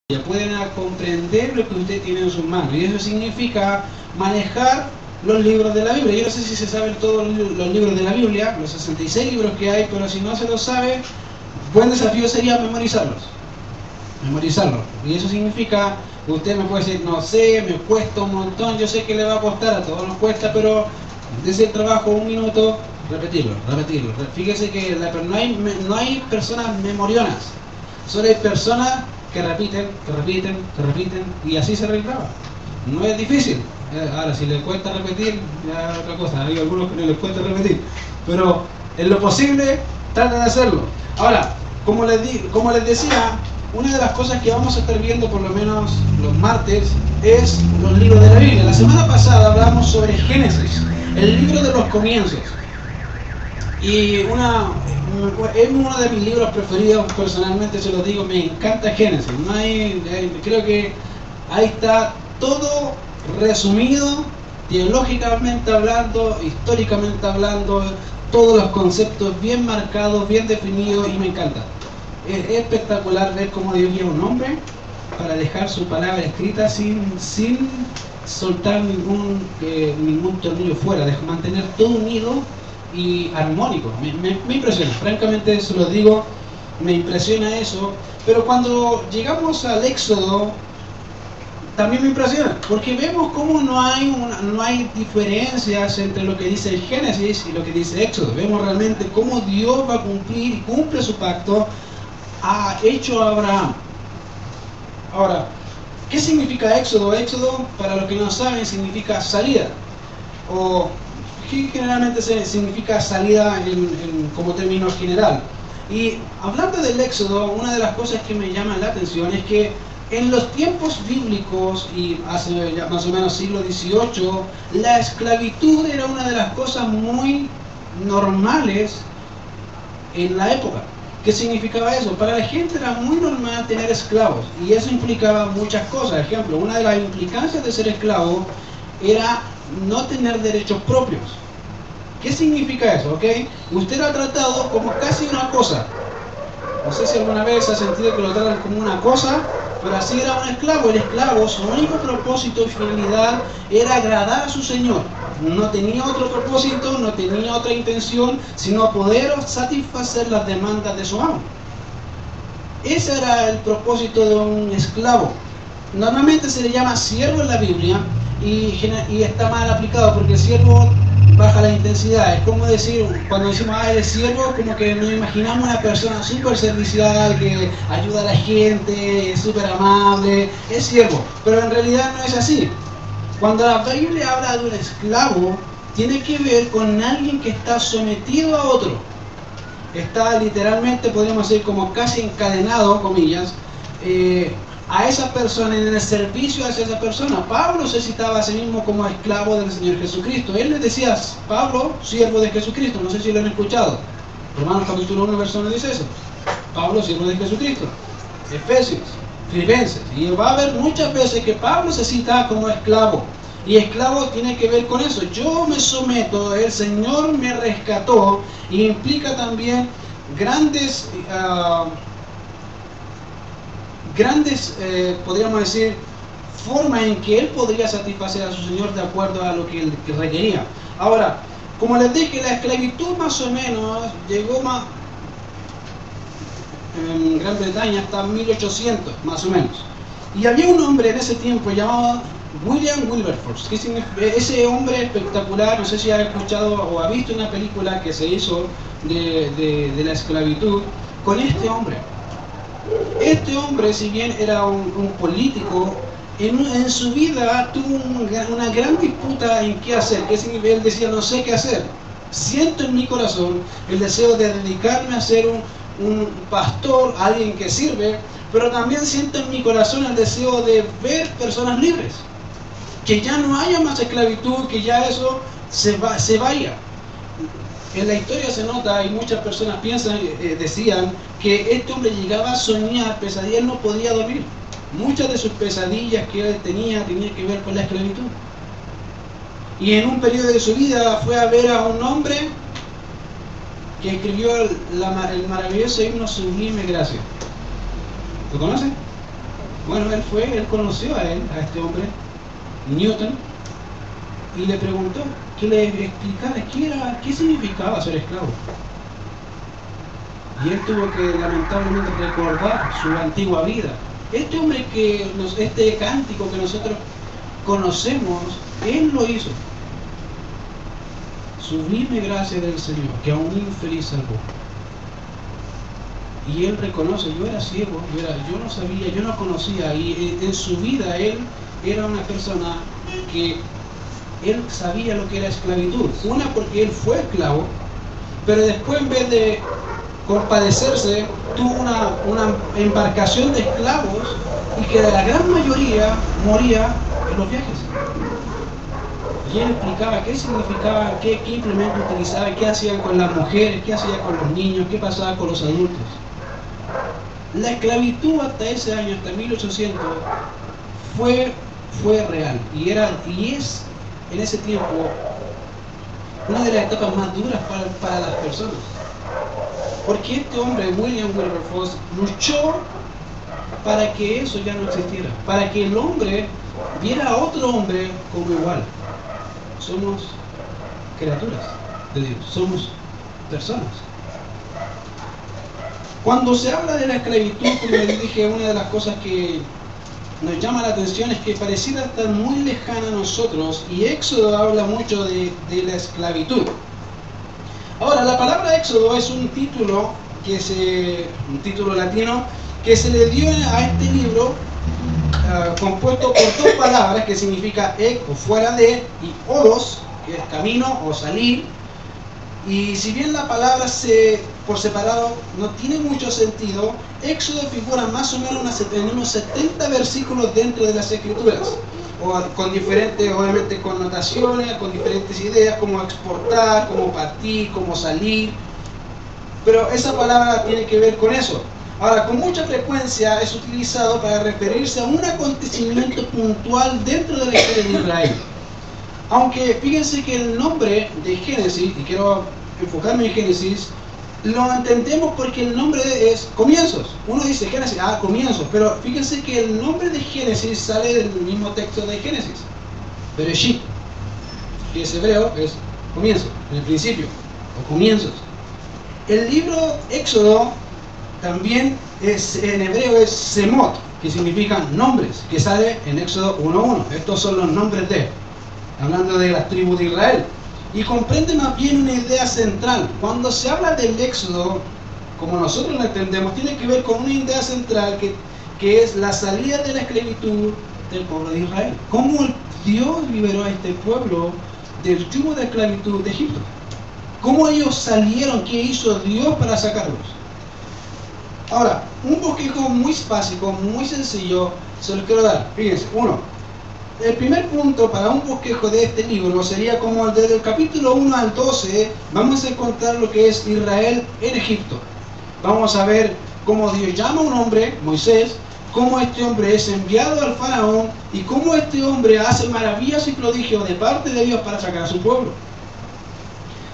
ya pueden comprender lo que usted tiene en sus manos, y eso significa manejar los libros de la Biblia. Yo no sé si se saben todos los libros de la Biblia, los 66 libros que hay, pero si no se los sabe, buen desafío sería memorizarlos. Y eso significa, usted me puede decir, no sé, me cuesta un montón, yo sé que le va a costar, a todos nos cuesta, pero desde el trabajo, un minuto, repetirlo. Fíjese que no hay personas memorionas, solo hay personas que repiten, y así se regraba. No es difícil. Ahora, si les cuesta repetir, ya es otra cosa. Hay algunos que no les cuesta repetir, pero en lo posible, traten de hacerlo. Ahora, como les decía, una de las cosas que vamos a estar viendo por lo menos los martes es los libros de la Biblia. La semana pasada hablamos sobre Génesis, el libro de los comienzos. Y es uno de mis libros preferidos, personalmente se lo digo, me encanta Génesis. Creo que ahí está todo resumido, teológicamente hablando, históricamente hablando, todos los conceptos bien marcados, bien definidos, y me encanta. Es espectacular ver cómo Dios guía a un hombre para dejar su palabra escrita sin soltar ningún tornillo fuera, de mantener todo unido y armónico. Me impresiona, francamente se lo digo, me impresiona eso. Pero cuando llegamos al Éxodo también me impresiona, porque vemos cómo no hay diferencias entre lo que dice el Génesis y lo que dice Éxodo. Vemos realmente cómo Dios va a cumplir y cumple su pacto hecho a Abraham. Ahora, ¿qué significa Éxodo? Éxodo, para los que no saben, significa salida, o que generalmente significa salida como término general. Y hablando del Éxodo, una de las cosas que me llaman la atención es que en los tiempos bíblicos, y hace ya más o menos siglo XVIII, la esclavitud era una de las cosas muy normales en la época. ¿Qué significaba eso? Para la gente era muy normal tener esclavos, y eso implicaba muchas cosas. Por ejemplo, una de las implicancias de ser esclavo era no tener derechos propios. ¿Qué significa eso? ¿Okay? Usted era tratado como casi una cosa. No sé si alguna vez ha sentido que lo tratan como una cosa, pero así era un esclavo. El esclavo, su único propósito y finalidad era agradar a su señor. No tenía otro propósito, no tenía otra intención, sino poder satisfacer las demandas de su amo. Ese era el propósito de un esclavo. Normalmente se le llama siervo en la Biblia, y está mal aplicado, porque el siervo baja la intensidad. Es como decir, cuando decimos eres siervo, como que nos imaginamos una persona súper servicial, que ayuda a la gente, es súper amable, es siervo, pero en realidad no es así. Cuando la Biblia habla de un esclavo, tiene que ver con alguien que está sometido a otro. Está literalmente, podríamos decir, como casi encadenado, comillas, a esa persona, en el servicio hacia esa persona. Pablo se citaba a sí mismo como esclavo del Señor Jesucristo. Él le decía, Pablo, siervo de Jesucristo. No sé si lo han escuchado. Romanos capítulo 1, verso 1 dice eso. Pablo, siervo de Jesucristo. Efesios, Filipenses. Y va a haber muchas veces que Pablo se cita como esclavo. Y esclavo tiene que ver con eso. Yo me someto, el Señor me rescató, y implica también grandes, podríamos decir, formas en que él podría satisfacer a su Señor de acuerdo a lo que él requería. Ahora, como les dije, la esclavitud más o menos llegó en Gran Bretaña hasta 1800, más o menos. Y había un hombre en ese tiempo llamado William Wilberforce. Ese hombre espectacular, no sé si ha escuchado o ha visto una película que se hizo de la esclavitud con este hombre. Este hombre, si bien era un político, en su vida tuvo una gran disputa en qué hacer. Él decía, no sé qué hacer. Siento en mi corazón el deseo de dedicarme a ser un pastor, alguien que sirve, pero también siento en mi corazón el deseo de ver personas libres. Que ya no haya más esclavitud, que ya eso se vaya. En la historia se nota, y muchas personas decían que este hombre llegaba a soñar pesadillas, él no podía dormir. Muchas de sus pesadillas que él tenía tenían que ver con la esclavitud. Y en un periodo de su vida fue a ver a un hombre que escribió el maravilloso himno Sublime Gracia. ¿Lo conocen? Bueno, él conoció a este hombre, Newton, y le preguntó que le explicara qué significaba ser esclavo. Y él tuvo que lamentablemente recordar su antigua vida. Este hombre este cántico que nosotros conocemos, él lo hizo. Sublime gracia del Señor, que a un infeliz salvó. Y él reconoce, yo era ciego, yo no sabía, yo no conocía, y en su vida él era una persona que él sabía lo que era esclavitud. Una, porque él fue esclavo, pero después, en vez de compadecerse, tuvo una embarcación de esclavos, y que la gran mayoría moría en los viajes. Y él explicaba qué significaba, qué implemento utilizaba, qué hacían con las mujeres, qué hacía con los niños, qué pasaba con los adultos. La esclavitud hasta ese año, hasta 1800, fue real, y es en ese tiempo una de las etapas más duras para las personas. Porque este hombre, William Wilberforce, luchó para que eso ya no existiera, para que el hombre viera a otro hombre como igual. Somos criaturas de Dios, somos personas. Cuando se habla de la esclavitud, como les dije, una de las cosas que nos llama la atención es que pareciera estar muy lejana a nosotros, y Éxodo habla mucho de la esclavitud. Ahora, la palabra Éxodo es un título latino que se le dio a este libro, compuesto por dos palabras que significa o fuera de, y odos, que es camino o salir. Y si bien la palabra por separado no tiene mucho sentido, Éxodo figura más o menos en unos 70 versículos dentro de las Escrituras, con diferentes, obviamente, connotaciones, con diferentes ideas, como exportar, como partir, como salir. Pero esa palabra tiene que ver con eso. Ahora, con mucha frecuencia es utilizado para referirse a un acontecimiento puntual dentro de la historia de Israel. Aunque fíjense que el nombre de Génesis, y quiero enfocarme en Génesis, lo entendemos porque el nombre es comienzos. Uno dice Génesis, comienzos, pero fíjense que el nombre de Génesis sale del mismo texto de Génesis, Bereshit, que es hebreo, es comienzo, en el principio, o comienzos. El libro Éxodo también en hebreo es Semot, que significan nombres, que sale en Éxodo 1:1. Estos son los nombres hablando de las tribus de Israel, y comprende más bien una idea central. Cuando se habla del Éxodo, como nosotros lo entendemos, tiene que ver con una idea central que es la salida de la esclavitud del pueblo de Israel. Cómo Dios liberó a este pueblo del yugo de esclavitud de Egipto. Cómo ellos salieron, qué hizo Dios para sacarlos. Ahora, un bosquejo muy básico, muy sencillo, se los quiero dar. Fíjense, el primer punto para un bosquejo de este libro sería como desde el capítulo 1 al 12, vamos a encontrar lo que es Israel en Egipto. Vamos a ver cómo Dios llama a un hombre, Moisés, cómo este hombre es enviado al faraón, y cómo este hombre hace maravillas y prodigios de parte de Dios para sacar a su pueblo.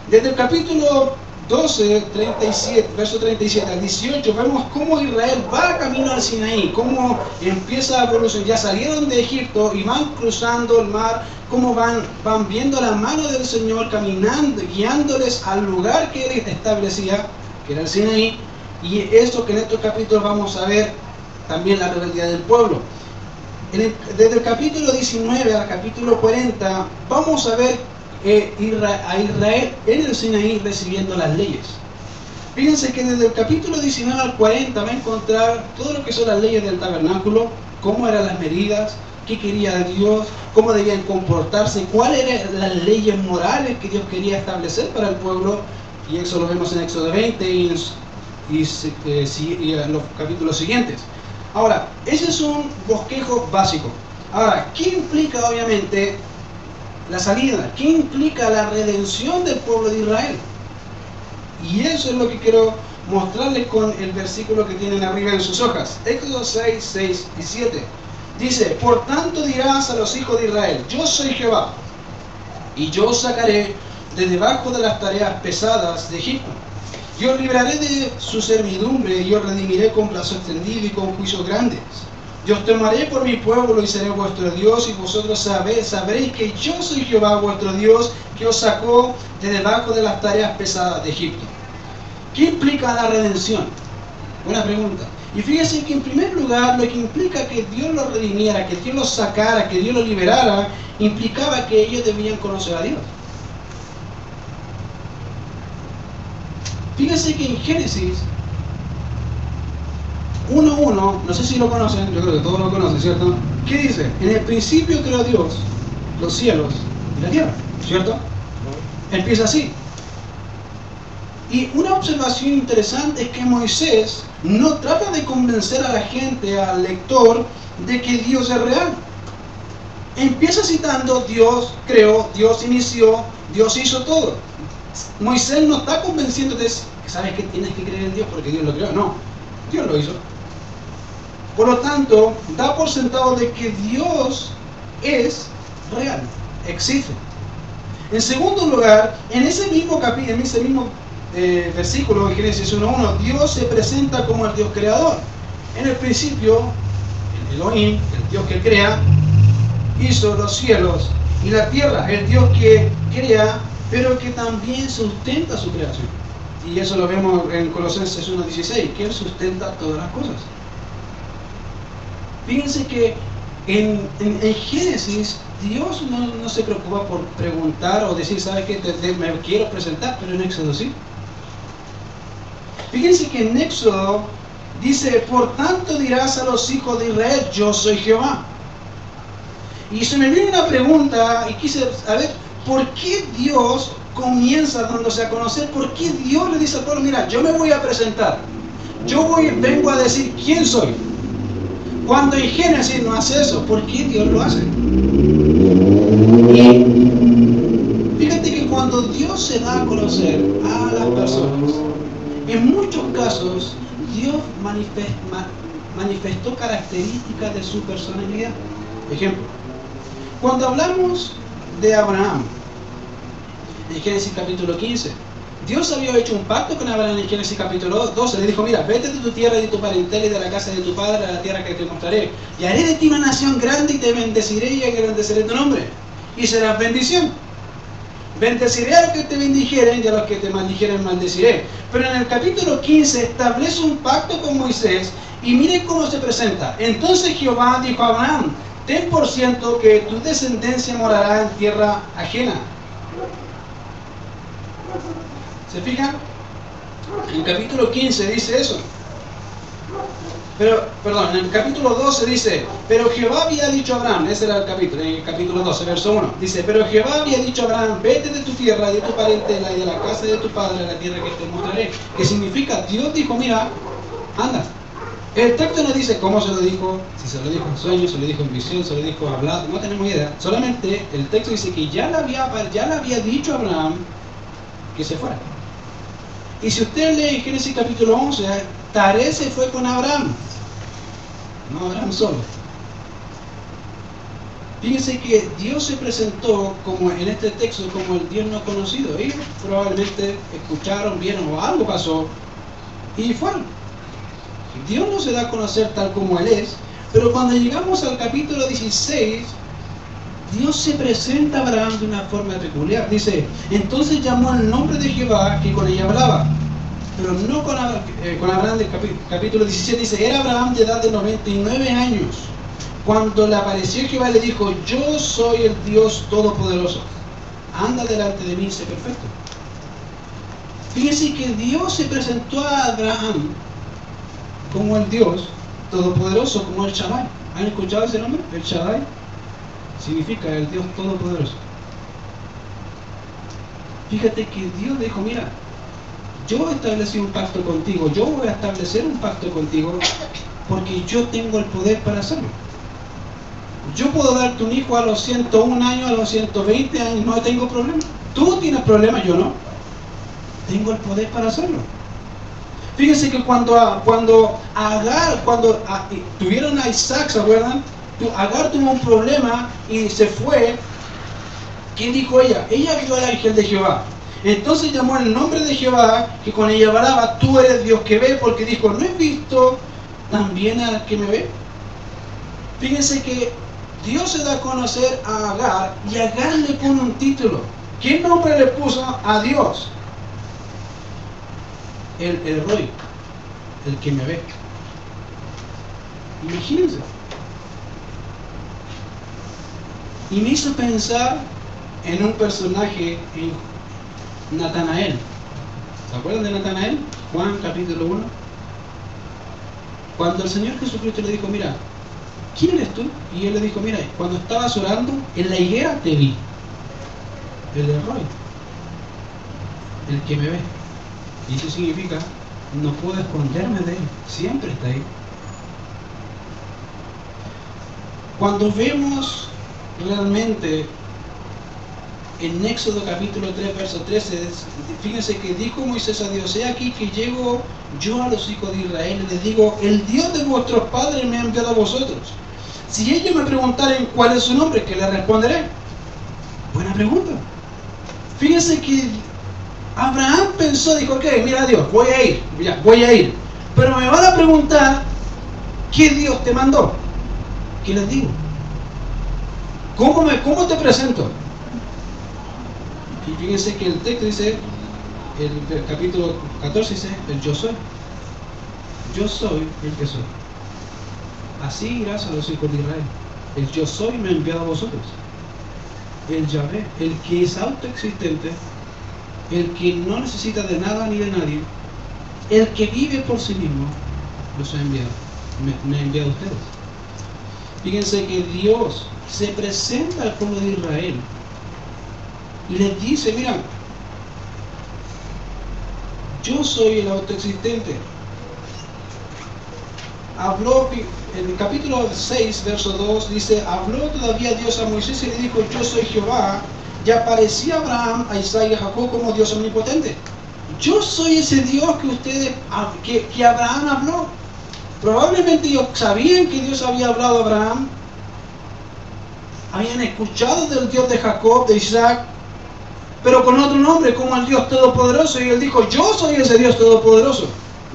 Desde el capítulo 12, 37, verso 37 al 18, vemos cómo Israel va camino al Sinaí, cómo empieza a evolucionar. Ya salieron de Egipto y van cruzando el mar, cómo van viendo la mano del Señor caminando, guiándoles al lugar que Él establecía, que era el Sinaí. Y eso que en estos capítulos vamos a ver también la rebeldía del pueblo. Desde el capítulo 19 al capítulo 40 vamos a ver a Israel en el Sinaí recibiendo las leyes. Fíjense que desde el capítulo 19 al 40 va a encontrar todo lo que son las leyes del tabernáculo, cómo eran las medidas, qué quería Dios, cómo debían comportarse, cuáles eran las leyes morales que Dios quería establecer para el pueblo, y eso lo vemos en Éxodo 20 y en los capítulos siguientes. Ahora, ese es un bosquejo básico. Ahora, ¿qué implica obviamente la salida? ¿Qué implica la redención del pueblo de Israel? Y eso es lo que quiero mostrarles con el versículo que tienen arriba en sus hojas. Éxodo 6, 6 y 7. Dice: por tanto dirás a los hijos de Israel, yo soy Jehová, y yo os sacaré de debajo de las tareas pesadas de Egipto. Yo os libraré de su servidumbre, y os redimiré con brazo extendido y con juicios grandes. Yo os tomaré por mi pueblo y seré vuestro Dios, y vosotros sabréis que yo soy Jehová vuestro Dios, que os sacó de debajo de las tareas pesadas de Egipto. ¿Qué implica la redención? Buena pregunta. Y fíjense que en primer lugar lo que implica que Dios los redimiera, que Dios los sacara, que Dios los liberara, implicaba que ellos debían conocer a Dios. Fíjense que en Génesis 1:1, no sé si lo conocen, yo creo que todos lo conocen, ¿cierto? ¿Qué dice? En el principio creó Dios los cielos y la tierra, ¿cierto? Empieza así. Y una observación interesante es que Moisés no trata de convencer a la gente, al lector, de que Dios es real. Empieza citando: Dios creó, Dios inició, Dios hizo todo. Moisés no está convenciéndote, sabes que tienes que creer en Dios porque Dios lo creó. No, Dios lo hizo. Por lo tanto, da por sentado de que Dios es real, existe. En segundo lugar, en ese mismo capítulo, en ese mismo versículo de Génesis 1:1, Dios se presenta como el Dios creador. En el principio, el Elohim, el Dios que crea, hizo los cielos y la tierra, el Dios que crea, pero que también sustenta su creación. Y eso lo vemos en Colosenses 1:16, que Él sustenta todas las cosas. Fíjense que en Génesis Dios no se preocupa por preguntar o decir, ¿sabes qué? Me quiero presentar, pero en Éxodo sí. Fíjense que en Éxodo dice: por tanto dirás a los hijos de Israel, yo soy Jehová. Y se me viene una pregunta y quise saber, ¿por qué Dios comienza dándose a conocer? ¿Por qué Dios le dice al pueblo, mira, yo me voy a presentar, vengo a decir quién soy? Cuando en Génesis no hace eso, ¿por qué Dios lo hace? Y fíjate que cuando Dios se da a conocer a las personas, en muchos casos Dios manifestó características de su personalidad. Ejemplo, cuando hablamos de Abraham en Génesis capítulo 15, Dios había hecho un pacto con Abraham en Génesis capítulo 12. Le dijo: mira, vete de tu tierra y de tu parentela y de la casa de tu padre a la tierra que te mostraré, y haré de ti una nación grande y te bendeciré y engrandeceré tu nombre y serás bendición. Bendeciré a los que te bendijeren y a los que te maldijeren maldeciré. Pero en el capítulo 15 establece un pacto con Moisés y miren cómo se presenta. Entonces Jehová dijo a Abraham: ten por cierto que tu descendencia morará en tierra ajena. ¿Se fijan? En el capítulo 15 dice eso. Pero, perdón, en el capítulo 12 dice: pero Jehová había dicho a Abraham, ese era el capítulo, en el capítulo 12, verso 1, dice: pero Jehová había dicho a Abraham, vete de tu tierra, de tu parentela y de la casa de tu padre a la tierra que te mostraré. Que significa, Dios dijo, mira, anda. El texto no dice cómo se lo dijo, si se lo dijo en sueño, se lo dijo en visión, se lo dijo hablado, no tenemos idea. Solamente el texto dice que ya le había dicho a Abraham que se fuera. Y si usted lee Génesis capítulo 11, Taré se fue con Abraham, no Abraham solo. Fíjense que Dios se presentó como en este texto como el Dios no conocido. Ellos probablemente escucharon, vieron o algo pasó y fueron. Dios no se da a conocer tal como Él es, pero cuando llegamos al capítulo 16, Dios se presenta a Abraham de una forma peculiar. Dice: entonces llamó el nombre de Jehová que con ella hablaba. Pero no con Abraham del capítulo 17, dice: era Abraham de edad de 99 años. Cuando le apareció Jehová, le dijo: yo soy el Dios Todopoderoso. Anda delante de mí y sé perfecto. Fíjense que Dios se presentó a Abraham como el Dios Todopoderoso, como el Shaddai. ¿Han escuchado ese nombre? El Shaddai significa el Dios Todopoderoso. Fíjate que Dios dijo: mira, yo establecí un pacto contigo, yo voy a establecer un pacto contigo porque yo tengo el poder para hacerlo. Yo puedo darte un hijo a los 101 años, a los 120 años, no tengo problema. Tú tienes problemas, yo no. Tengo el poder para hacerlo. Fíjense que cuando Agar, tuvieron a Isaac, ¿se acuerdan? Agar tuvo un problema y se fue. ¿Qué dijo ella? Ella vio al ángel de Jehová. Entonces llamó el nombre de Jehová, que con ella hablaba: tú eres Dios que ve, porque dijo: ¿no he visto también al que me ve? Fíjense que Dios se da a conocer a Agar y Agar le pone un título. ¿Qué nombre le puso a Dios? El Roy, el que me ve. Imagínense. Y me hizo pensar en un personaje, en Natanael. ¿Se acuerdan de Natanael? Juan capítulo 1. Cuando el Señor Jesucristo le dijo, mira, ¿quién eres tú? Y él le dijo, mira, cuando estabas orando en la higuera te vi. El Roy, el que me ve. Y eso significa, no puedo esconderme de él, siempre está ahí. Cuando vemos realmente en Éxodo capítulo 3, verso 13, fíjense que dijo Moisés a Dios, he aquí que llego yo a los hijos de Israel y les digo, el Dios de vuestros padres me ha enviado a vosotros. Si ellos me preguntaren cuál es su nombre, ¿qué les responderé? Buena pregunta. Fíjense que Abraham pensó, dijo, ok, mira Dios, voy a ir, ya, voy a ir. Pero me van a preguntar, ¿qué Dios te mandó? ¿Qué les digo? ¿Cómo te presento? Y fíjense que el texto dice, el capítulo 14 dice, el yo soy. Yo soy el que soy. Así irás a los hijos de Israel. El yo soy me ha enviado a vosotros. El Yahvé, el que es autoexistente, el que no necesita de nada ni de nadie, el que vive por sí mismo, los ha enviado. Me ha enviado a ustedes. Fíjense que Dios se presenta al pueblo de Israel y les dice, mira, yo soy el autoexistente. Habló, en el capítulo 6, verso 2, dice, habló todavía Dios a Moisés y le dijo, yo soy Jehová, y aparecía a Abraham, a Isaac y a Jacob como Dios omnipotente. Yo soy ese Dios que ustedes, que Abraham habló. Probablemente ellos sabían que Dios había hablado a Abraham, habían escuchado del Dios de Jacob, de Isaac, pero con otro nombre, como el Dios Todopoderoso, y él dijo, yo soy ese Dios Todopoderoso.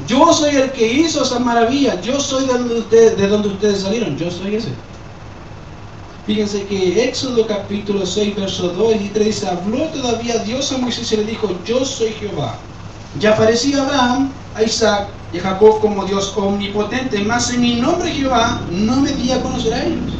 Yo soy el que hizo esas maravillas. Yo soy de donde ustedes salieron. Yo soy ese. Fíjense que Éxodo capítulo 6, verso 2 y 3 dice, habló todavía Dios a Moisés y le dijo, yo soy Jehová. Ya aparecía Abraham, a Isaac y a Jacob como Dios omnipotente, mas en mi nombre Jehová no me di a conocer a ellos.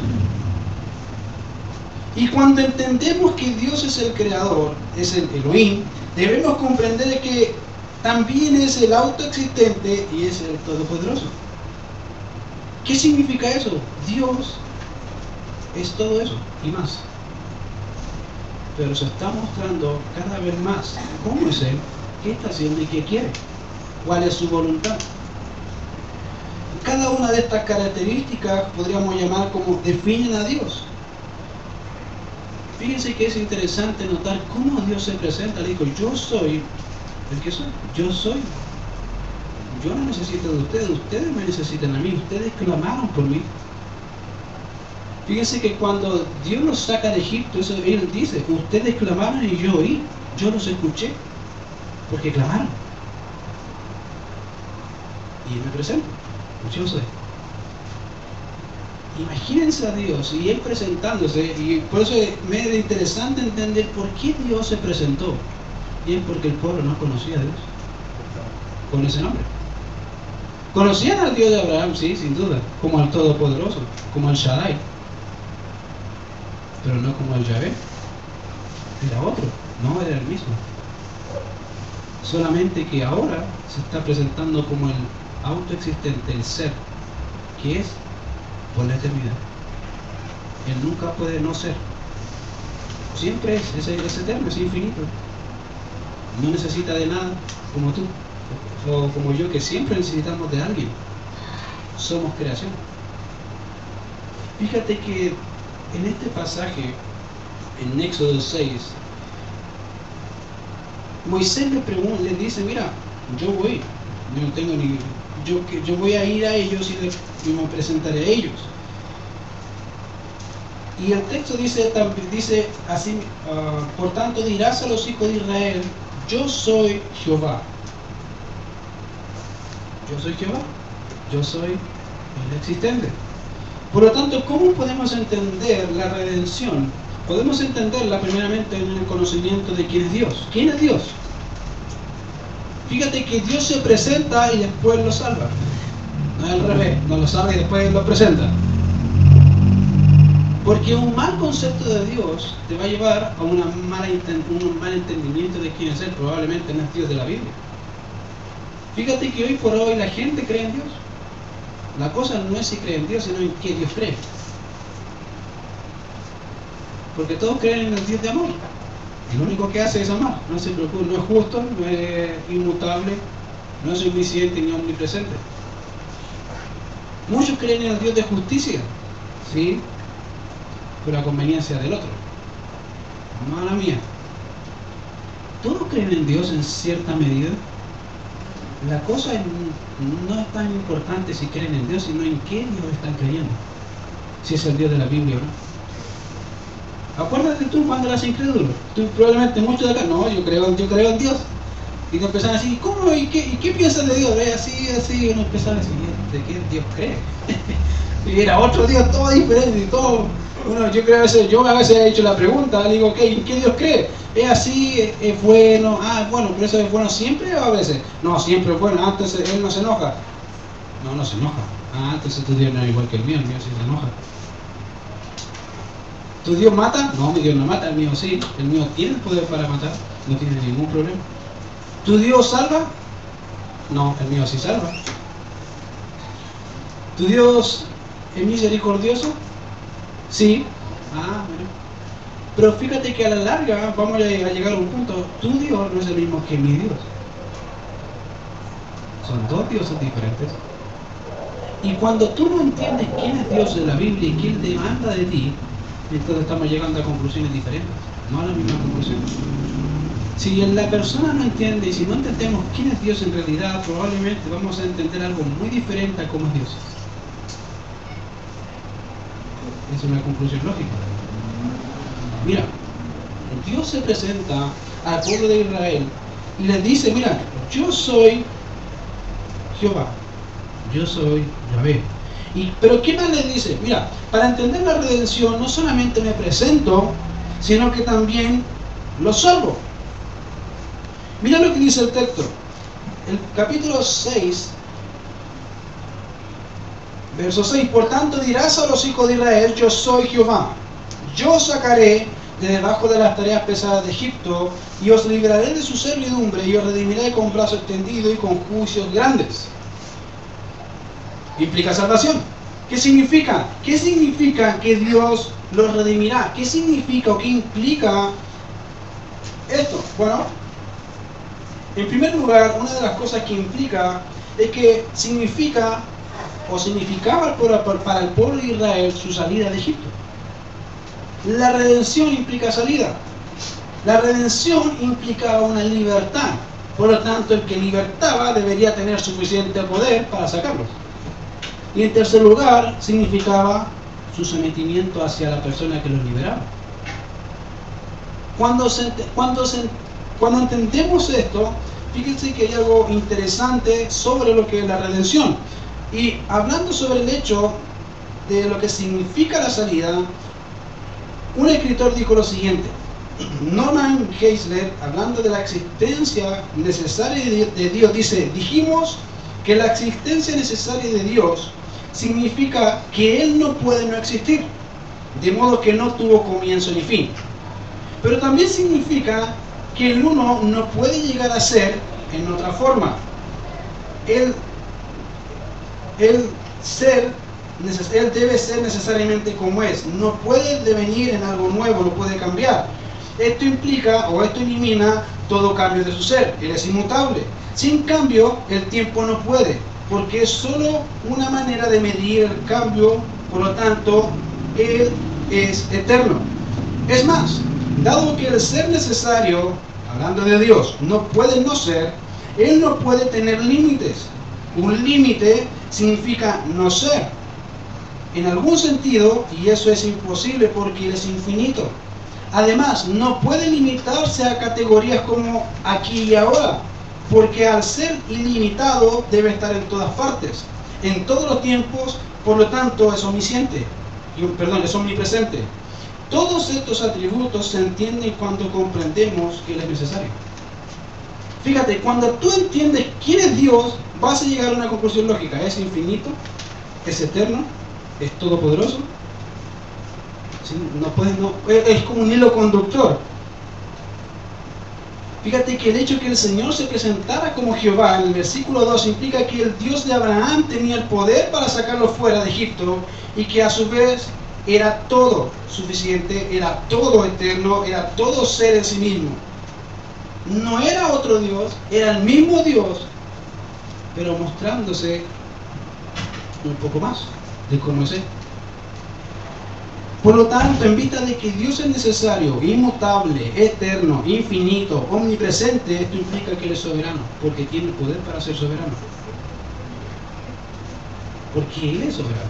Y cuando entendemos que Dios es el creador, es el Elohim, debemos comprender que también es el autoexistente y es el todopoderoso. ¿Qué significa eso? Dios es todo eso y más. Pero se está mostrando cada vez más cómo es Él, qué está haciendo y qué quiere, cuál es su voluntad. Cada una de estas características podríamos llamar como definen a Dios. Fíjense que es interesante notar cómo Dios se presenta. Le dijo, yo soy el que soy, yo soy. Yo no necesito de ustedes, ustedes me necesitan a mí, ustedes clamaron por mí. Fíjense que cuando Dios los saca de Egipto, eso Él dice, ustedes clamaron y yo oí, yo los escuché, porque clamaron. Y me presento, yo soy. Imagínense a Dios y Él presentándose, y por eso me es interesante entender por qué Dios se presentó. Y es porque el pueblo no conocía a Dios con ese nombre. Conocían al Dios de Abraham, sí, sin duda, como al Todopoderoso, como al Shaddai, pero no como al Yahvé. Era otro, no era el mismo. Solamente que ahora se está presentando como el autoexistente, el ser, que es por la eternidad. Él nunca puede no ser. Siempre es eterno, es infinito. No necesita de nada, como tú o como yo, que siempre necesitamos de alguien. Somos creación. Fíjate que en este pasaje, en Éxodo 6, Moisés le dice, mira, yo voy, yo no tengo ni, yo voy a ir a ellos y me presentaré a ellos. Y el texto dice así, por tanto dirás a los hijos de Israel, yo soy Jehová. Yo soy Jehová, yo soy el existente. Por lo tanto, ¿cómo podemos entender la redención? Podemos entenderla primeramente en el conocimiento de quién es Dios. ¿Quién es Dios? Fíjate que Dios se presenta y después lo salva. No es al revés, no lo salva y después lo presenta. Porque un mal concepto de Dios te va a llevar a un mal entendimiento de quién es Él. Probablemente no es Dios de la Biblia. Fíjate que hoy por hoy la gente cree en Dios. La cosa no es si cree en Dios, sino en qué Dios cree. Porque todos creen en el Dios de amor. Y lo único que hace es amar. No se preocupa, no es justo, no es inmutable, no es omnisciente ni omnipresente. Muchos creen en el Dios de justicia, ¿sí? Pero a conveniencia del otro, no a la mía. ¿Todos creen en Dios en cierta medida? La cosa no es tan importante si creen en Dios, sino en qué Dios están creyendo. Si es el Dios de la Biblia o no. Acuérdate tú cuando eras incrédulo. Tú probablemente muchos de acá, no, yo creo en Dios. Y te empiezan a decir, ¿cómo? ¿Y qué piensas de Dios? Así, uno empieza a decir, ¿de qué Dios cree? Y era otro Dios todo diferente y todo. Bueno, yo a veces he hecho la pregunta, le digo, ¿en qué Dios cree? ¿Es así? ¿Es bueno? Bueno, pero eso es bueno siempre o a veces. No, siempre es bueno. Antes Él no se enoja. No se enoja. Entonces tu Dios no es igual que el mío sí se enoja. ¿Tu Dios mata? No, mi Dios no mata, el mío sí. El mío tiene el poder para matar, no tiene ningún problema. ¿Tu Dios salva? No, el mío sí salva. ¿Tu Dios es misericordioso? Sí. Bueno. Pero fíjate que a la larga vamos a llegar a un punto. Tu Dios no es el mismo que mi Dios. Son dos dioses diferentes. Y cuando tú no entiendes quién es Dios de la Biblia y quién demanda de ti, entonces estamos llegando a conclusiones diferentes, no a la misma conclusión. Si la persona no entiende y si no entendemos quién es Dios en realidad, probablemente vamos a entender algo muy diferente a cómo es Dios. Es una conclusión lógica. Mira, Dios se presenta al pueblo de Israel y les dice, mira, yo soy Jehová, yo soy Yahvé. Pero ¿qué más les dice? Mira, para entender la redención no solamente me presento, sino que también lo salvo. Mira lo que dice el texto. El capítulo 6, verso 6. Por tanto dirás a los hijos de Israel, yo soy Jehová. Yo os sacaré de debajo de las tareas pesadas de Egipto y os libraré de su servidumbre y os redimiré con brazo extendido y con juicios grandes. Implica salvación. ¿Qué significa? ¿Qué significa que Dios los redimirá? ¿Qué significa o qué implica esto? Bueno, en primer lugar, una de las cosas que implica es que significa o significaba para el pueblo de Israel su salida de Egipto. La redención implica salida. La redención implicaba una libertad. Por lo tanto, el que libertaba debería tener suficiente poder para sacarlos. Y en tercer lugar, significaba su sometimiento hacia la persona que los liberaba. Cuando entendemos esto, fíjense que hay algo interesante sobre lo que es la redención. Y hablando sobre el hecho de lo que significa la salida, un escritor dijo lo siguiente. Norman Geisler, hablando de la existencia necesaria de Dios, dice, dijimos que la existencia necesaria de Dios significa que Él no puede no existir, de modo que no tuvo comienzo ni fin. Pero también significa que el uno no puede llegar a ser en otra forma. Él debe ser necesariamente como es. No puede devenir en algo nuevo, no puede cambiar. Esto implica o esto elimina todo cambio de su ser. Él es inmutable. Sin cambio, el tiempo no puede, porque es solo una manera de medir el cambio. Por lo tanto, Él es eterno. Es más, dado que el ser necesario, hablando de Dios, no puede no ser, Él no puede tener límites. Un límite significa no ser, en algún sentido, y eso es imposible porque Él es infinito. Además, no puede limitarse a categorías como aquí y ahora, porque al ser ilimitado debe estar en todas partes, en todos los tiempos, por lo tanto es omnisciente, es omnipresente. Todos estos atributos se entienden cuando comprendemos que Él es necesario. Fíjate, cuando tú entiendes quién es Dios, vas a llegar a una conclusión lógica. Es infinito, es eterno, es todopoderoso. ¿Sí? Es como un hilo conductor. Fíjate que el hecho de que el Señor se presentara como Jehová, en el versículo 2, implica que el Dios de Abraham tenía el poder para sacarlo fuera de Egipto y que a su vez era todo suficiente, era todo eterno, era todo ser en sí mismo. No era otro Dios, era el mismo Dios, pero mostrándose un poco más de cómo es Él. Por lo tanto, en vista de que Dios es necesario, inmutable, eterno, infinito, omnipresente, esto implica que Él es soberano, porque tiene el poder para ser soberano. Porque Él es soberano.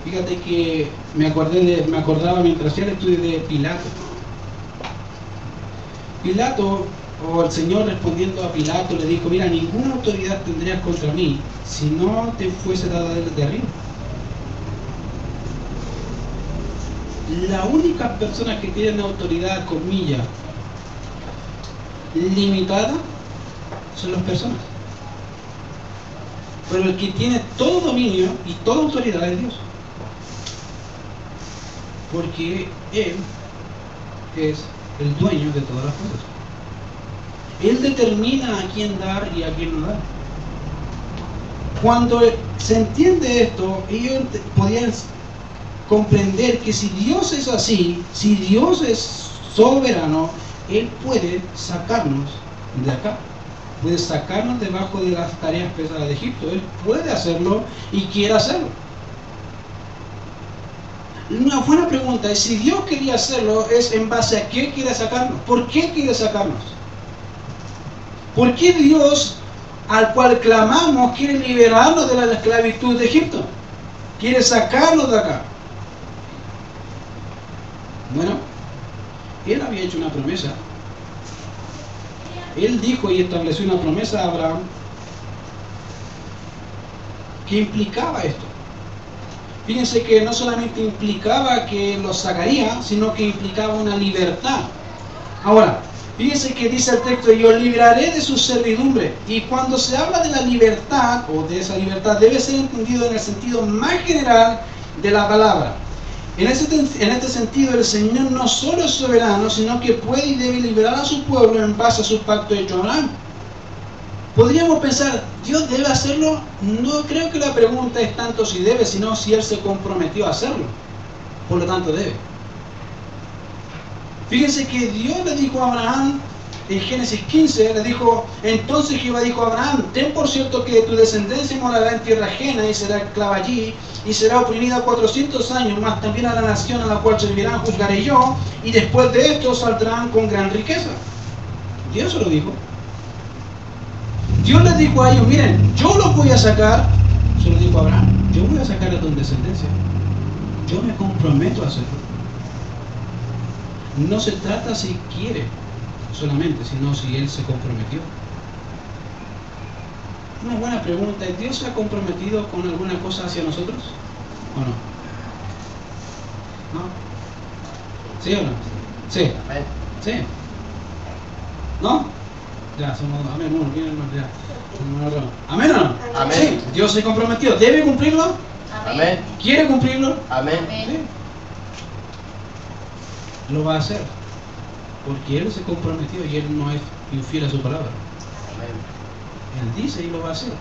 Fíjate que me acordaba mientras hacía el estudio de Pilato. Pilato, o el Señor respondiendo a Pilato, le dijo: mira, ninguna autoridad tendrías contra mí si no te fuese dada de arriba. La única persona que tiene autoridad, comillas, limitada, son las personas. Pero el que tiene todo dominio y toda autoridad es Dios. Porque Él es el dueño de todas las cosas. Él determina a quién dar y a quién no dar. Cuando se entiende esto, ellos podían comprender que si Dios es así, si Dios es soberano, Él puede sacarnos de acá, puede sacarnos debajo de las tareas pesadas de Egipto. Él puede hacerlo y quiere hacerlo. Una buena pregunta es: si Dios quería hacerlo, ¿es en base a qué quiere sacarnos? ¿Por qué quiere sacarnos? ¿Por qué Dios, al cual clamamos, quiere liberarnos de la esclavitud de Egipto? Quiere sacarnos de acá. Bueno, Él había hecho una promesa. Él dijo y estableció una promesa a Abraham que implicaba esto. Fíjense que no solamente implicaba que los sacaría, sino que implicaba una libertad. Ahora, fíjense que dice el texto: yo libraré de su servidumbre. Y cuando se habla de la libertad, o de esa libertad, debe ser entendido en el sentido más general de la palabra. En este sentido, el Señor no solo es soberano, sino que puede y debe liberar a su pueblo en base a su pacto hecho a Abraham. Podríamos pensar: ¿Dios debe hacerlo? No creo que la pregunta es tanto si debe, sino si Él se comprometió a hacerlo. Por lo tanto, debe. Fíjense que Dios le dijo a Abraham, en Génesis 15, le dijo: entonces Jehová dijo a Abraham: ten por cierto que tu descendencia morará en tierra ajena y será esclava allí, y será oprimida 400 años, más también a la nación a la cual servirán juzgaré yo, y después de esto saldrán con gran riqueza. Dios se lo dijo. Dios les dijo a ellos: miren, yo los voy a sacar. Se lo dijo a Abraham: yo voy a sacar a tu descendencia. Yo me comprometo a hacerlo. No se trata si quiere solamente, sino si Él se comprometió. Una buena pregunta es: ¿Dios se ha comprometido con alguna cosa hacia nosotros? ¿O no? ¿No? ¿Sí o no? Sí. Amén. ¿Sí? ¿No? Ya, somos amén, uno, bien hermano, ya. ¿Amén o no? Amén. Sí, Dios se comprometió. ¿Debe cumplirlo? Amén. ¿Quiere cumplirlo? Amén. Sí. Lo va a hacer. Porque Él se comprometió y Él no es infiel a su palabra. Amén. Él dice y lo va a hacer.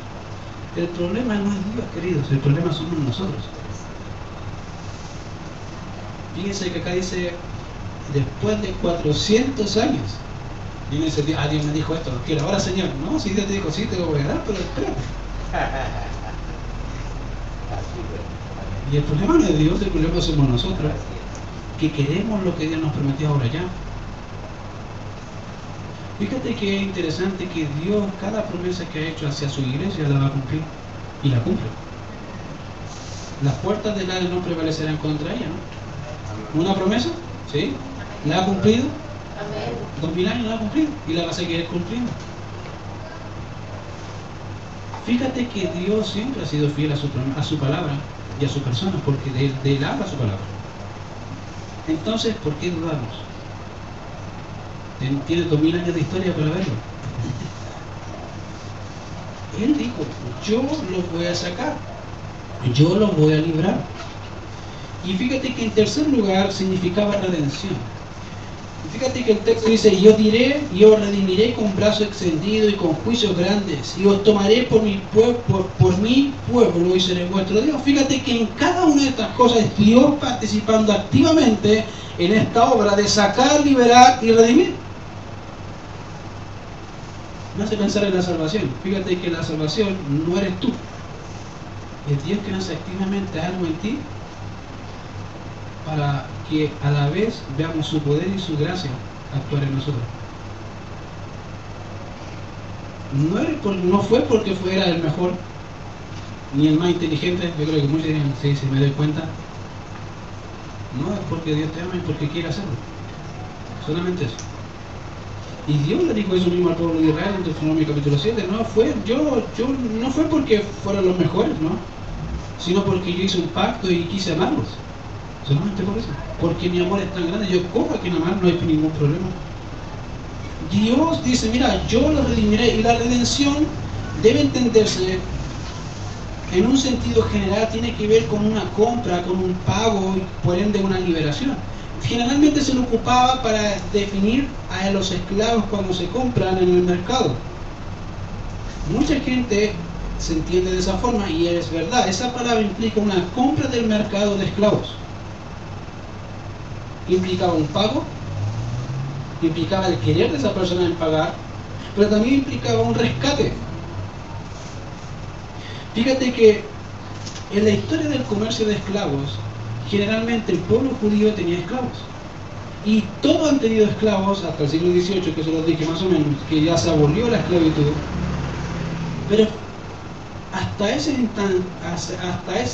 El problema no es Dios, queridos, el problema somos nosotros. Fíjense que acá dice: después de 400 años. Y dice: Dios me dijo esto, lo quiero ahora, Señor. No, si Dios te dijo: sí, te lo voy a dar, pero espérate. Y el problema no es Dios, el problema somos nosotros, que queremos lo que Dios nos prometió ahora ya. Fíjate que es interesante que Dios, cada promesa que ha hecho hacia su iglesia, la va a cumplir. Y la cumple. Las puertas del Hades no prevalecerán contra ella, ¿no? ¿Una promesa? ¿Sí? ¿La ha cumplido? 2000 años la ha cumplido. Y la va a seguir cumpliendo. Fíjate que Dios siempre ha sido fiel a su palabra y a su persona, porque de él habla su palabra. Entonces, ¿por qué dudamos? Tiene 2000 años de historia para verlo. Él dijo, yo los voy a sacar, yo los voy a librar. Y fíjate que en tercer lugar significaba redención. Fíjate que el texto dice, yo diré y os redimiré con brazo extendido y con juicios grandes, y os tomaré por mi pueblo y seré vuestro Dios. Fíjate que en cada una de estas cosas es Dios participando activamente en esta obra de sacar, liberar y redimir. Me hace pensar en la salvación. Fíjate que la salvación no eres tú, es Dios que hace activamente algo en ti para que a la vez veamos su poder y su gracia actuar en nosotros. No fue porque fuera el mejor ni el más inteligente. Yo creo que muchos dirían, sí, me doy cuenta. No es porque Dios te ama, es porque quiere hacerlo. Solamente eso. Y Dios le dijo eso mismo al pueblo de Israel en Deuteronomio capítulo 7. No fue porque fueran los mejores, ¿no? Sino porque yo hice un pacto y quise amarlos. Solamente por eso. Porque mi amor es tan grande, yo cojo a quien amar, no hay ningún problema. Dios dice, mira, yo los redimiré. Y la redención debe entenderse en un sentido general, tiene que ver con una compra, con un pago y por ende una liberación. Generalmente se lo ocupaba para definir a los esclavos cuando se compran en el mercado. Mucha gente se entiende de esa forma y es verdad, esa palabra implica una compra del mercado de esclavos. Implicaba un pago, implicaba el querer de esa persona en pagar, pero también implicaba un rescate. Fíjate que en la historia del comercio de esclavos, generalmente el pueblo judío tenía esclavos. Y todos han tenido esclavos hasta el siglo XVIII, que se los dije más o menos, que ya se abolió la esclavitud. Pero hasta ese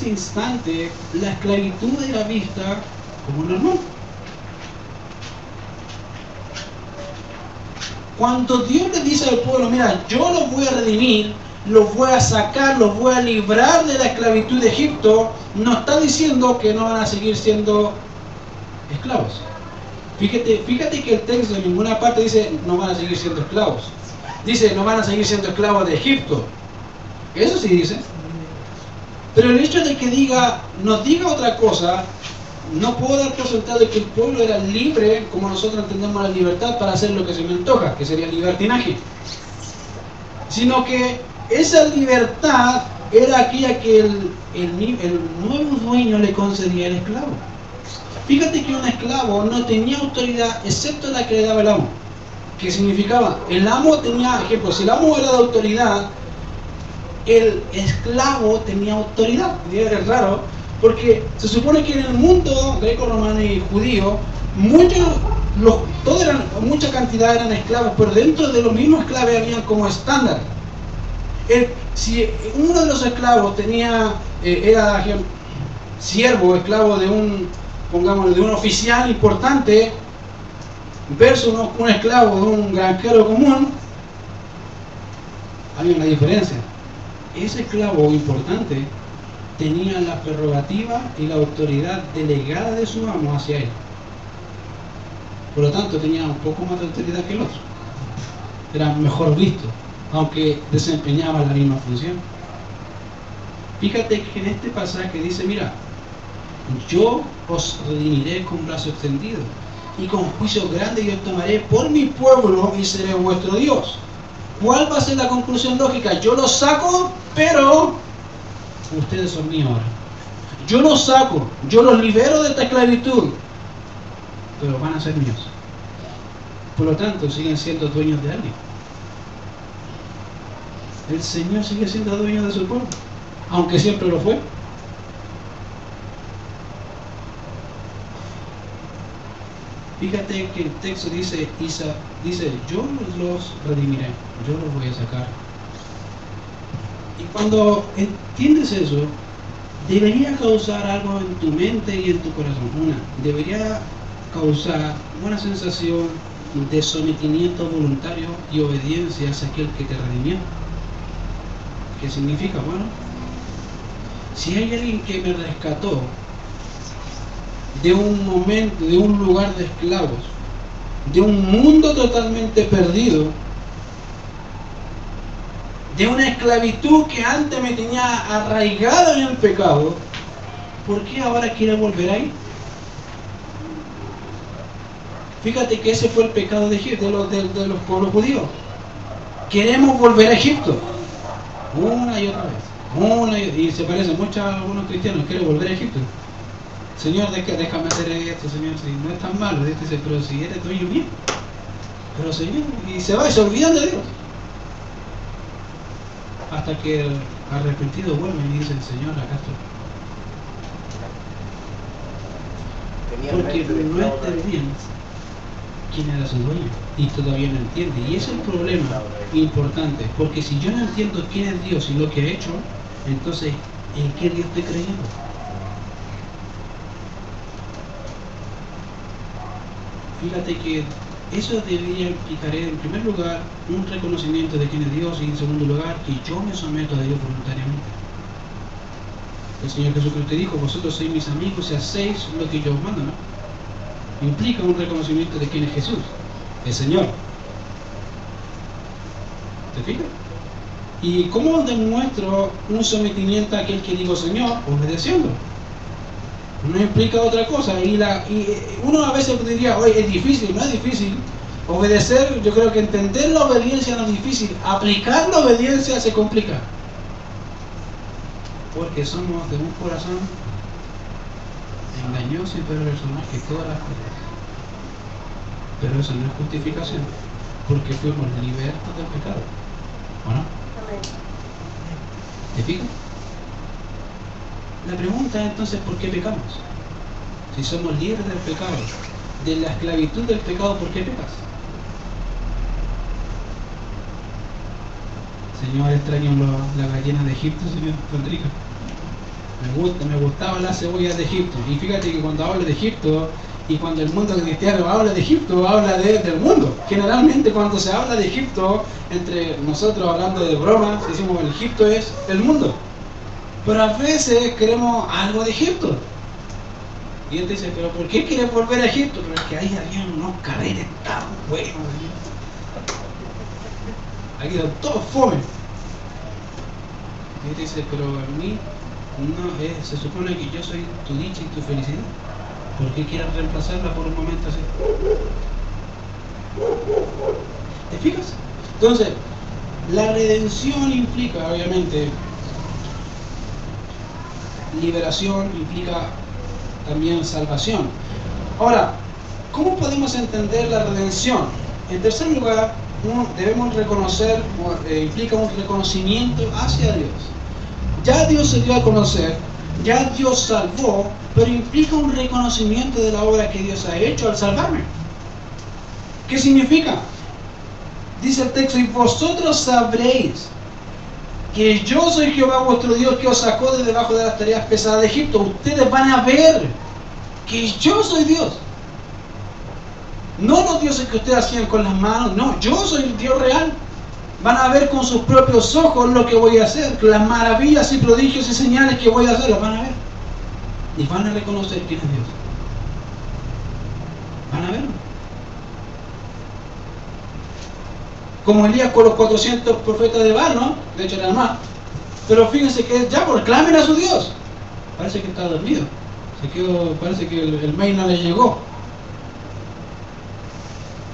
instante, la esclavitud era vista como normal. Cuando Dios le dice al pueblo, mira, yo los voy a redimir, los voy a sacar, los voy a librar de la esclavitud de Egipto, no está diciendo que no van a seguir siendo esclavos. Fíjate que el texto en ninguna parte dice no van a seguir siendo esclavos. Dice no van a seguir siendo esclavos de Egipto. Eso sí dice. Pero el hecho de que nos diga otra cosa, no puedo dar por sentado de que el pueblo era libre, como nosotros entendemos la libertad, para hacer lo que se me antoja, que sería libertinaje. Sino que esa libertad era aquella que el nuevo dueño le concedía al esclavo. Fíjate que un esclavo no tenía autoridad excepto la que le daba el amo. ¿Qué significaba? El amo tenía, ejemplo, si el amo era de autoridad, el esclavo tenía autoridad. Y es raro, porque se supone que en el mundo greco-romano y judío, mucha cantidad eran esclavos, pero dentro de los mismos esclavos habían como estándar. Si uno de los esclavos era siervo, esclavo de un oficial importante, versus un esclavo de un granjero común, había una diferencia. Ese esclavo importante tenía la prerrogativa y la autoridad delegada de su amo hacia él. Por lo tanto, tenía un poco más de autoridad que el otro. Era mejor visto, aunque desempeñaba la misma función. Fíjate que en este pasaje dice, mira, yo os redimiré con brazo extendido y con juicio grande y os tomaré por mi pueblo y seré vuestro Dios. ¿Cuál va a ser la conclusión lógica? Yo los saco, pero ustedes son míos ahora. Yo los saco, yo los libero de esta esclavitud, pero van a ser míos. Por lo tanto, siguen siendo dueños de alguien. El Señor sigue siendo dueño de su pueblo, aunque siempre lo fue. Fíjate que el texto dice, yo los redimiré, yo los voy a sacar. Y cuando entiendes eso, debería causar algo en tu mente y en tu corazón. Debería causar una sensación de sometimiento voluntario y obediencia hacia aquel que te redimió. ¿Qué significa? Bueno, si hay alguien que me rescató de un momento, de un lugar de esclavos, de un mundo totalmente perdido, de una esclavitud que antes me tenía arraigado en el pecado, ¿por qué ahora quiere volver ahí? Fíjate que ese fue el pecado de Egipto, de los pueblos judíos. Queremos volver a Egipto una y otra vez, y se parece mucho a algunos cristianos, quieren volver a Egipto. Señor, déjame hacer esto, Señor, si no es tan malo. Dios dice, pero si eres tuyo bien. Pero Señor, y se olvidan de Dios. Hasta que el arrepentido vuelve y dice, Señor, acá estoy. Porque no entendían quién era su dueño y todavía no entiende. Y ese es el problema importante, porque si yo no entiendo quién es Dios y lo que ha hecho, entonces, ¿en qué Dios estoy creyendo? Fíjate que eso debería implicar, en primer lugar, un reconocimiento de quién es Dios, y en segundo lugar, que yo me someto a Dios voluntariamente. El Señor Jesucristo dijo, vosotros sois mis amigos y hacéis lo que yo os mando, ¿no? Implica un reconocimiento de quién es Jesús, el Señor. ¿Te fijas? ¿Y cómo demuestro un sometimiento a aquel que digo Señor? Obedeciendo. No implica otra cosa. Y uno a veces diría, oye, es difícil. No es difícil. Obedecer, yo creo que entender la obediencia no es difícil. Aplicar la obediencia se complica. Porque somos de un corazón engañoso y perverso más que todas las cosas. Pero eso no es justificación, porque fuimos libertos del pecado. ¿O no? ¿Te fijas? La pregunta es entonces, ¿por qué pecamos? Si somos libres del pecado, de la esclavitud del pecado, ¿por qué pecas? Señor, extraño la gallina de Egipto, Señor, tan rica. Me gustaba las cebollas de Egipto. Y fíjate que cuando hablo de Egipto, y cuando el mundo cristiano habla de Egipto, habla del mundo. Generalmente cuando se habla de Egipto, entre nosotros hablando de broma, decimos el Egipto es el mundo. Pero a veces queremos algo de Egipto. Y él dice, pero ¿por qué quieres volver a Egipto? Pero es que ahí había unos carretes tan buenos. Aquí son todos fome. Y él dice, pero a mí no, se supone que yo soy tu dicha y tu felicidad. ¿Por qué quieres reemplazarla por un momento así? ¿Te fijas? Entonces, la redención implica, obviamente, liberación, implica también salvación. Ahora, ¿cómo podemos entender la redención? En tercer lugar, debemos reconocer, implica un reconocimiento hacia Dios. Ya Dios se dio a conocer, ya Dios salvó, pero implica un reconocimiento de la obra que Dios ha hecho al salvarme. ¿Qué significa? Dice el texto, y vosotros sabréis que yo soy Jehová vuestro Dios, que os sacó de debajo de las tareas pesadas de Egipto. Ustedes van a ver que yo soy Dios. No los dioses que ustedes hacían con las manos, no, yo soy el Dios real. Van a ver con sus propios ojos lo que voy a hacer, las maravillas y prodigios y señales que voy a hacer, las van a ver. Y van a reconocer quién es Dios. Van a verlo. Como Elías con los 400 profetas de Baal, ¿no? De hecho eran más. Pero fíjense que ya proclamen a su Dios. Parece que está dormido. Parece que el mail no le llegó.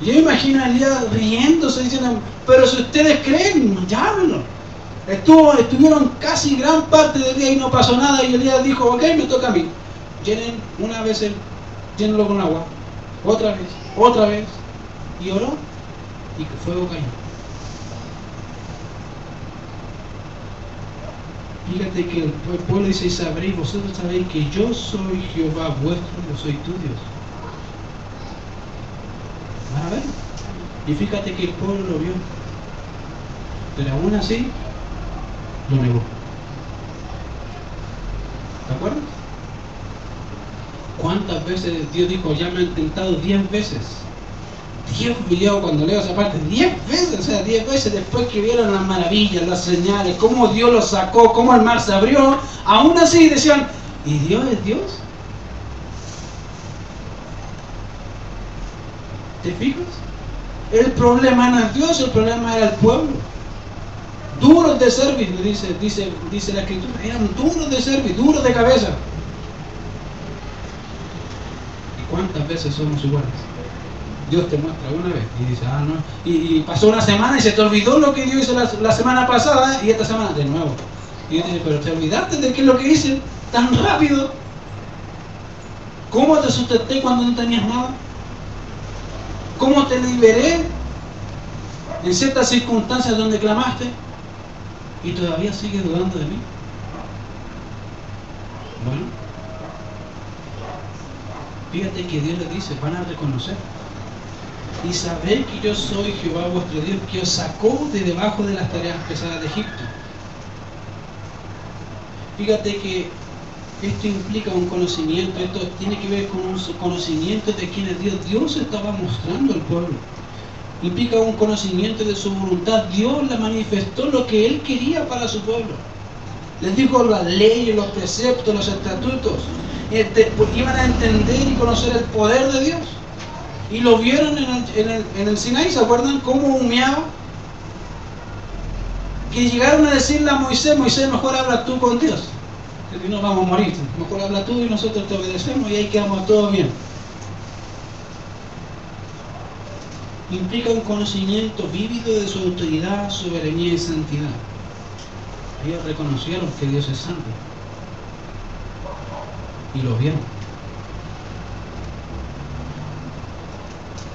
Yo imagino a Elías riéndose, diciendo, pero si ustedes creen, llámenlo. Estuvieron casi gran parte del día y no pasó nada, y Elías dijo, ok, me toca a mí. Llenen una vez, llénenlo con agua, otra vez, y oró, y que fuego cayó. Fíjate que el pueblo dice, y sabréis, vosotros sabéis que yo soy Jehová vuestro, yo soy tu Dios. Van a ver. Y fíjate que el pueblo lo vio, pero aún así lo negó. ¿Te acuerdas? ¿Cuántas veces Dios dijo, ya me han tentado 10 veces? yo cuando leo esa parte, 10 veces, o sea, 10 veces después que vieron las maravillas, las señales, cómo Dios los sacó, cómo el mar se abrió, aún así decían, ¿y Dios es Dios? ¿Te fijas? El problema no es Dios, el problema era el pueblo. Duros de servir, dice la Escritura, eran duros de servir, duros de cabeza. ¿Y cuántas veces somos iguales? Dios te muestra una vez y dice, no. Y pasó una semana y se te olvidó lo que Dios hizo la semana pasada y esta semana de nuevo. Y Dios dice, pero te olvidaste de qué es lo que hice tan rápido. ¿Cómo te sustenté cuando no tenías nada? ¿Cómo te liberé en ciertas circunstancias donde clamaste? Y todavía sigues dudando de mí. Bueno, fíjate que Dios les dice, van a reconocer y saber que yo soy Jehová vuestro Dios, que os sacó de debajo de las tareas pesadas de Egipto. Fíjate que esto implica un conocimiento, esto tiene que ver con un conocimiento de quién es Dios. Dios estaba mostrando al pueblo. Implica un conocimiento de su voluntad. Dios le manifestó lo que Él quería para su pueblo. Les dijo las leyes, los preceptos, los estatutos. Iban a entender y conocer el poder de Dios. Y lo vieron en el Sinaí, ¿se acuerdan cómo humeaba? Que llegaron a decirle a Moisés, mejor habla tú con Dios. Que no vamos a morir, mejor habla tú y nosotros te obedecemos y ahí quedamos todos bien. Implica un conocimiento vívido de su autoridad, soberanía y santidad. Ellos reconocieron que Dios es santo y lo vieron.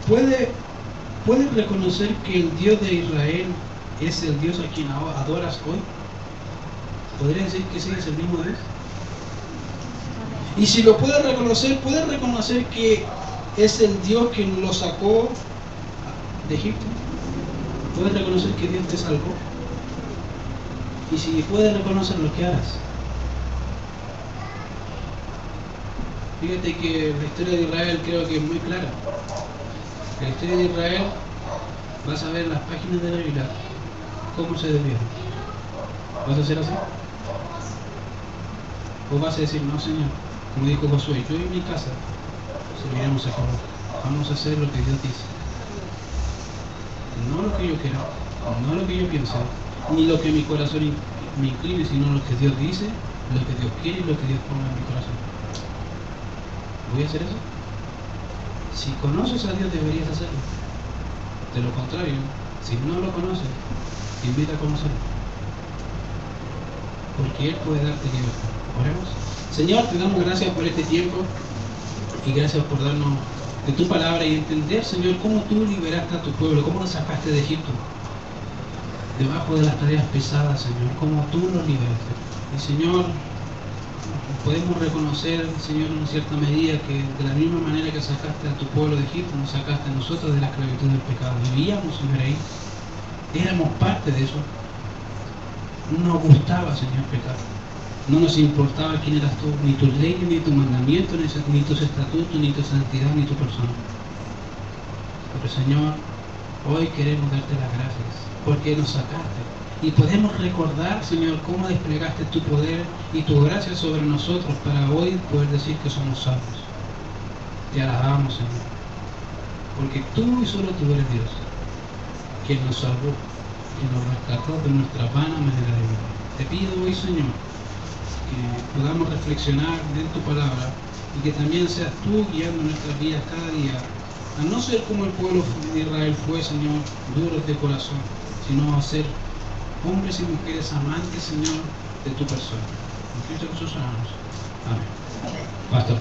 ¿Puedes reconocer que el Dios de Israel es el Dios a quien adoras hoy? ¿Podría decir que sí es el mismo Dios? Y si lo puedes reconocer que es el Dios que lo sacó de Egipto. ¿Puedes reconocer que Dios te salvó? Y si puedes reconocer lo que harás. Fíjate que la historia de Israel creo que es muy clara. La historia de Israel, vas a ver en las páginas de la Biblia cómo se desviaron. ¿Vas a hacer así? ¿O vas a decir, no Señor, como dijo Josué, yo y mi casa serviremos a Jehová, vamos a hacer lo que Dios dice? No lo que yo quiera, no lo que yo pienso, ni lo que mi corazón me incline, sino lo que Dios dice, lo que Dios quiere y lo que Dios ponga en mi corazón. ¿Voy a hacer eso? Si conoces a Dios deberías hacerlo. De lo contrario, si no lo conoces, te invita a conocerlo. Porque Él puede darte libertad. Oremos. Señor, te damos gracias por este tiempo y gracias por darnos de tu palabra y entender, Señor, cómo tú liberaste a tu pueblo, cómo lo sacaste de Egipto, debajo de las tareas pesadas, Señor, cómo tú lo liberaste. Y Señor, podemos reconocer, Señor, en cierta medida que de la misma manera que sacaste a tu pueblo de Egipto, nos sacaste a nosotros de la esclavitud del pecado. Vivíamos, Señor, ahí, éramos parte de eso. No nos gustaba, Señor, pecar. No nos importaba quién eras tú, ni tus leyes, ni tus mandamientos, ni tus estatutos, ni tu santidad, ni tu persona. Pero Señor, hoy queremos darte las gracias, porque nos sacaste. Y podemos recordar, Señor, cómo desplegaste tu poder y tu gracia sobre nosotros para hoy poder decir que somos salvos. Te alabamos, Señor, porque tú y solo tú eres Dios, quien nos salvó, quien nos rescató de nuestra vana manera de vivir. Te pido hoy, Señor, que podamos reflexionar de tu palabra y que también seas tú guiando nuestras vidas cada día a no ser como el pueblo de Israel fue, Señor, duros de corazón, sino a ser hombres y mujeres amantes, Señor, de tu persona. En Cristo Jesús oramos. Amén. Pastor.